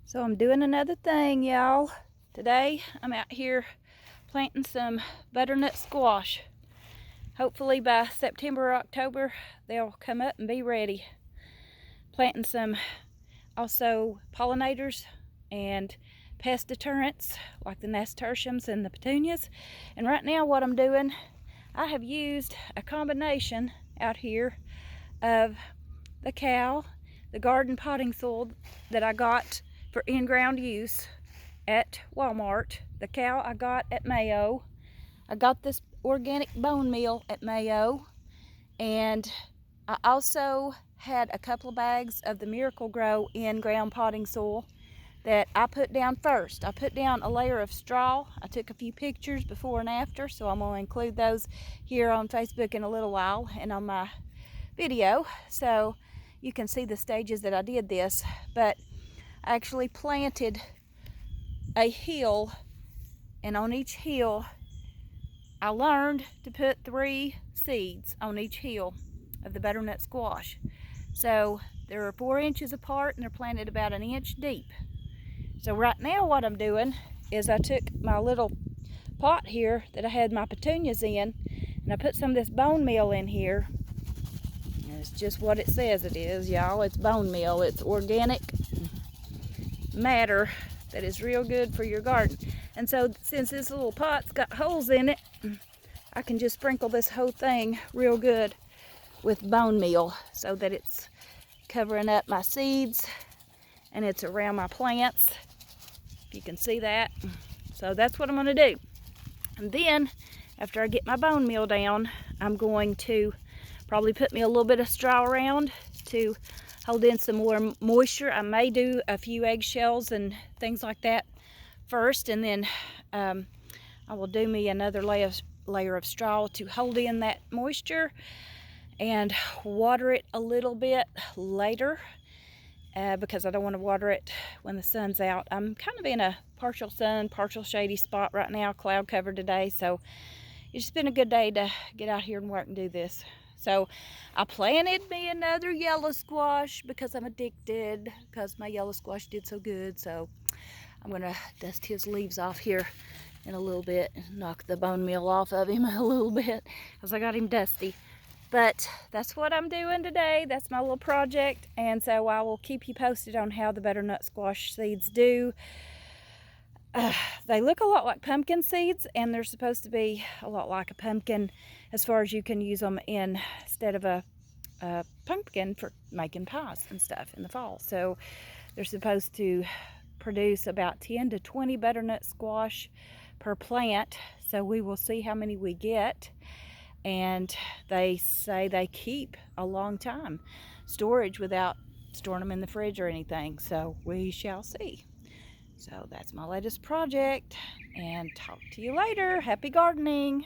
So I'm doing another thing, y'all. Today I'm out here planting some butternut squash. Hopefully by September or October they'll come up and be ready. Planting some also pollinators and pest deterrents like the nasturtiums and the petunias. And right now what I'm doing, I have used a combination out here of the cow, the garden potting soil that I got for in-ground use at Walmart, the cow I got at Mayo. I got this organic bone meal at Mayo, and I also had a couple of bags of the Miracle Grow in-ground potting soil that I put down first. I put down a layer of straw. I took a few pictures before and after, so I'm going to include those here on Facebook in a little while and on my video, so you can see the stages that I did this. But I actually planted a hill, and on each hill I learned to put 3 seeds on each hill of the butternut squash. So they're 4 inches apart and they're planted about 1 inch deep. So right now what I'm doing is I took my little pot here that I had my petunias in, and I put some of this bone meal in here. And it's just what it says it is, y'all. It's bone meal. It's organic matter that is real good for your garden. And so since this little pot's got holes in it, I can just sprinkle this whole thing real good with bone meal so that it's covering up my seeds and it's around my plants, if you can see that. So that's what I'm going to do. And then after I get my bone meal down, I'm going to probably put me a little bit of straw around to hold in some more moisture. I may do a few eggshells and things like that first, and then I will do me another layer of straw to hold in that moisture and water it a little bit later because I don't want to water it when the sun's out. I'm kind of in a partial sun, partial shady spot right now, cloud covered today, so it's just been a good day to get out here and work and do this. So I planted me another yellow squash because I'm addicted, because my yellow squash did so good. So I'm gonna dust his leaves off here in a little bit and knock the bone meal off of him a little bit because I got him dusty. But that's what I'm doing today. That's my little project, and so I will keep you posted on how the butternut squash seeds do. They look a lot like pumpkin seeds, and they're supposed to be a lot like a pumpkin as far as you can use them instead of a pumpkin for making pies and stuff in the fall. So they're supposed to produce about 10 to 20 butternut squash per plant. So we will see how many we get. And they say they keep a long time storage without storing them in the fridge or anything. So we shall see. So that's my latest project, and talk to you later. Happy gardening.